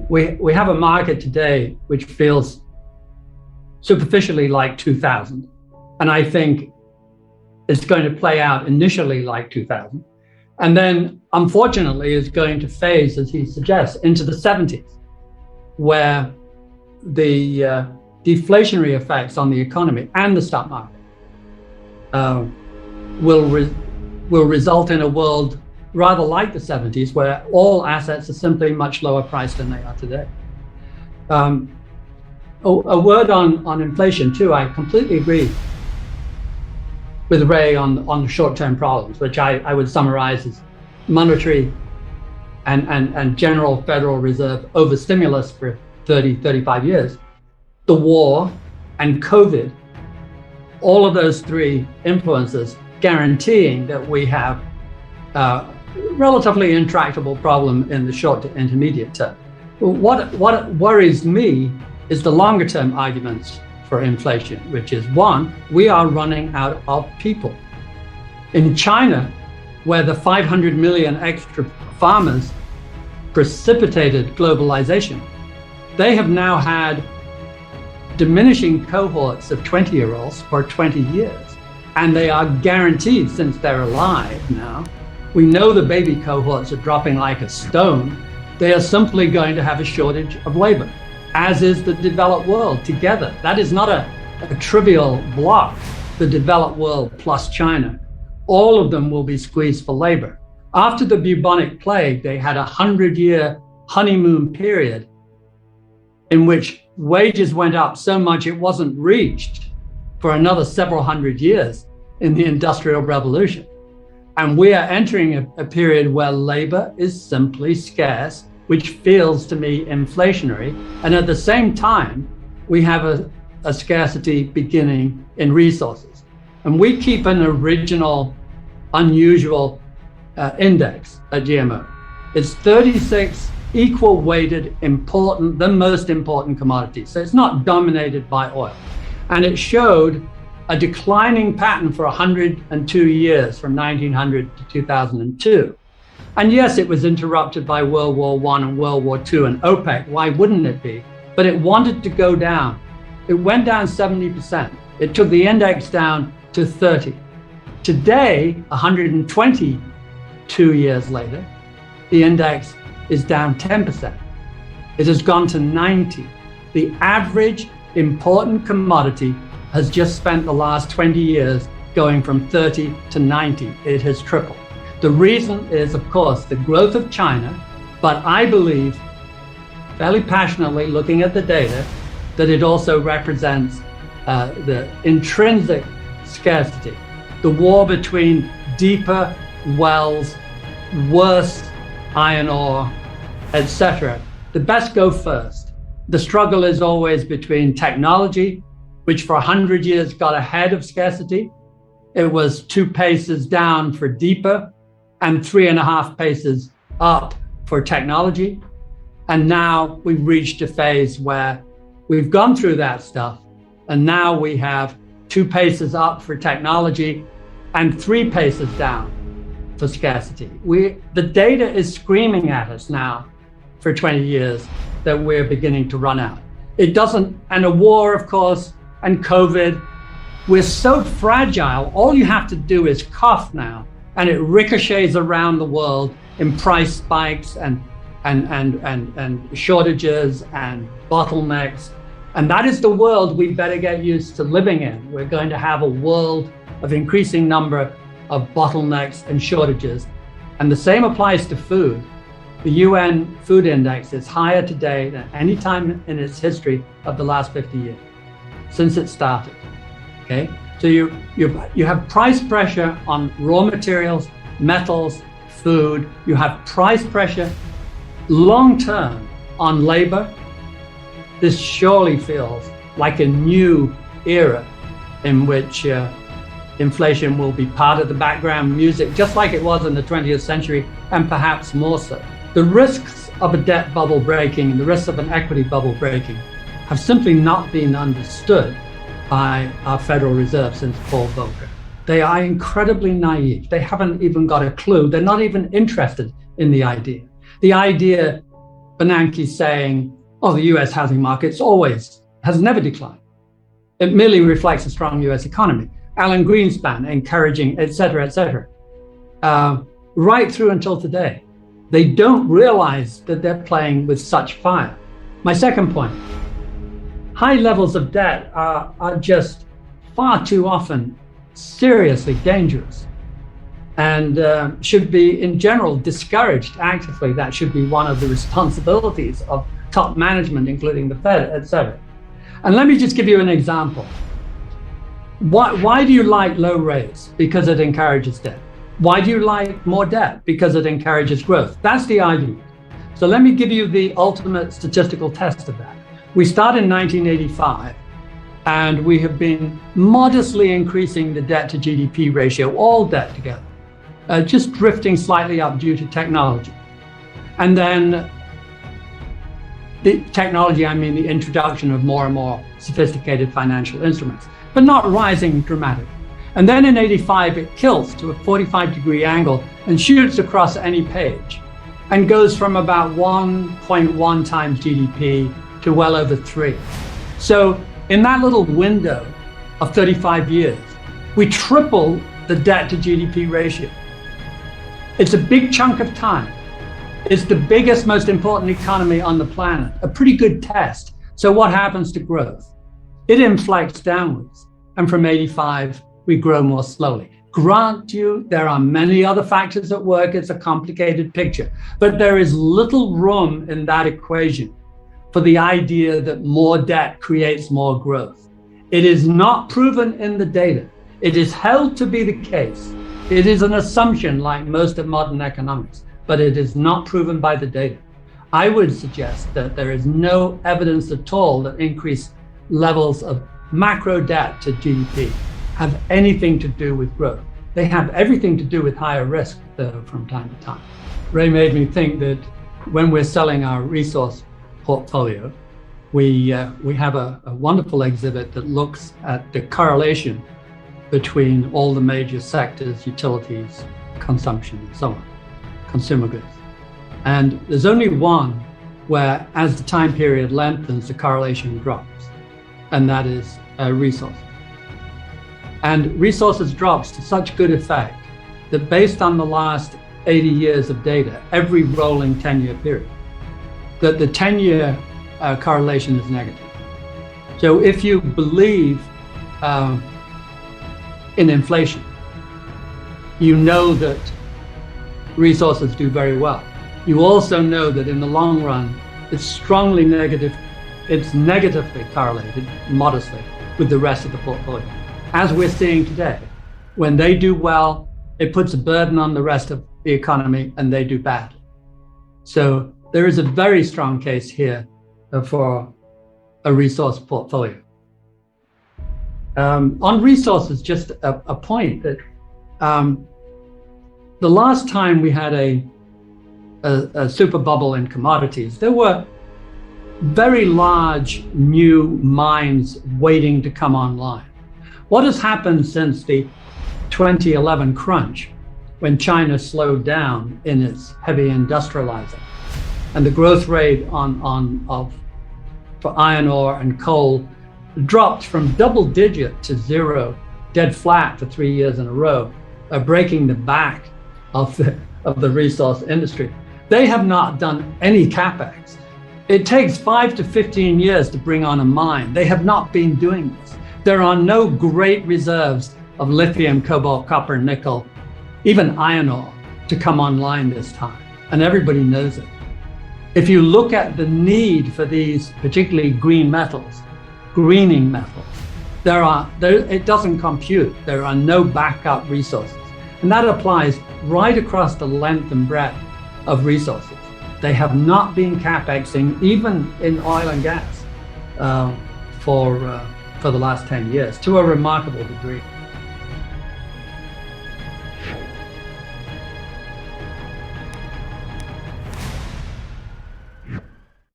we have a market today which feels superficially like 2000. And I think it's going to play out initially like 2000. And then, unfortunately, is going to phase, as he suggests, into the 70s, where the deflationary effects on the economy and the stock market will result in a world rather like the 70s, where all assets are simply much lower priced than they are today. A word on inflation too. I completely agree with Ray on short-term problems, which I would summarize as monetary and general Federal Reserve overstimulus for 30, 35 years, the war and COVID, all of those three influences guaranteeing that we have a relatively intractable problem in the short to intermediate term. What worries me is the longer term arguments for inflation, which is one, we are running out of people. In China, where the 500 million extra farmers precipitated globalization, they have now had diminishing cohorts of 20-year-olds for 20 years. And they are guaranteed, since they're alive now, we know the baby cohorts are dropping like a stone. They are simply going to have a shortage of labor, as is the developed world together. That is not a trivial block, the developed world plus China. All of them will be squeezed for labor. After the bubonic plague, they had a 100-year honeymoon period in which wages went up so much it wasn't reached for another several hundred years in the Industrial Revolution. And we are entering a period where labor is simply scarce, which feels to me inflationary. And at the same time, we have a scarcity beginning in resources. And we keep an original, unusual index at GMO. It's 36 equal weighted important, the most important commodities. So it's not dominated by oil. And it showed a declining pattern for 102 years from 1900 to 2002. And yes, it was interrupted by World War I and World War II and OPEC. Why wouldn't it be? But it wanted to go down. It went down 70%. It took the index down to 30. Today, 122 years later, the index is down 10%. It has gone to 90. The average important commodity has just spent the last 20 years going from 30 to 90. It has tripled. The reason is, of course, the growth of China, but I believe, fairly passionately looking at the data, that it also represents the intrinsic scarcity, the war between deeper wells, worse iron ore, etc. The best go first. The struggle is always between technology, which for 100 years got ahead of scarcity. It was 2 paces down for deeper and 3.5 paces up for technology. And now we've reached a phase where we've gone through that stuff. And now we have 2 paces up for technology and 3 paces down for scarcity. The data is screaming at us now for 20 years that we're beginning to run out. It doesn't, and a war, of course, and COVID, we're so fragile. All you have to do is cough now, and it ricochets around the world in price spikes and shortages and bottlenecks. And that is the world we better get used to living in. We're going to have a world of increasing number of bottlenecks and shortages. And the same applies to food. The UN Food Index is higher today than any time in its history of the last 50 years, since it started, okay? So you have price pressure on raw materials, metals, food. You have price pressure long-term on labor. This surely feels like a new era in which inflation will be part of the background music, just like it was in the 20th century, and perhaps more so. The risks of a debt bubble breaking and the risks of an equity bubble breaking have simply not been understood by our Federal Reserve since Paul Volcker. They are incredibly naive. They haven't even got a clue. They're not even interested in the idea. The idea Bernanke saying, oh, the US housing market has never declined. It merely reflects a strong US economy. Alan Greenspan encouraging, et cetera, right through until today. They don't realize that they're playing with such fire. My second point, high levels of debt are just far too often seriously dangerous and should be, in general, discouraged actively. That should be one of the responsibilities of top management, including the Fed, et cetera. And let me just give you an example. Why do you like low rates? Because it encourages debt. Why do you like more debt? Because it encourages growth. That's the argument. So let me give you the ultimate statistical test of that. We start in 1985, and we have been modestly increasing the debt to GDP ratio, all debt together, just drifting slightly up due to technology. And then the technology, I mean the introduction of more and more sophisticated financial instruments, but not rising dramatically. And then in 85, it kills to a 45-degree angle and shoots across any page and goes from about 1.1 times GDP to well over 3. So in that little window of 35 years, we triple the debt to GDP ratio. It's a big chunk of time. It's the biggest, most important economy on the planet, a pretty good test. So what happens to growth? It inflects downwards. And from 85, we grow more slowly. Grant you, there are many other factors at work. It's a complicated picture, but there is little room in that equation for the idea that more debt creates more growth. It is not proven in the data. It is held to be the case. It is an assumption like most of modern economics, but it is not proven by the data. I would suggest that there is no evidence at all that increased levels of macro debt to GDP have anything to do with growth. They have everything to do with higher risk, though, from time to time. Ray made me think that when we're selling our resource portfolio, we have a wonderful exhibit that looks at the correlation between all the major sectors, utilities, consumption, and so on, consumer goods. And there's only one where, as the time period lengthens, the correlation drops, and that is resources. And resources drops to such good effect that based on the last 80 years of data, every rolling 10-year period, that the 10-year correlation is negative. So if you believe in inflation, you know that resources do very well. You also know that in the long run, it's strongly negative. It's negatively correlated, modestly, with the rest of the portfolio. As we're seeing today, when they do well, it puts a burden on the rest of the economy and they do badly. So there is a very strong case here for a resource portfolio. On resources, just a point that the last time we had a super bubble in commodities, there were very large new mines waiting to come online. What has happened since the 2011 crunch, when China slowed down in its heavy industrializing, and the growth rate for iron ore and coal dropped from double digit to zero, dead flat for 3 years in a row, breaking the back of the resource industry. They have not done any capex. It takes 5 to 15 years to bring on a mine. They have not been doing this. There are no great reserves of lithium, cobalt, copper, nickel, even iron ore to come online this time, and everybody knows it. If you look at the need for these, particularly green metals, greening metals, it doesn't compute. There are no backup resources. And that applies right across the length and breadth of resources. They have not been capexing, even in oil and gas, for the last 10 years, to a remarkable degree.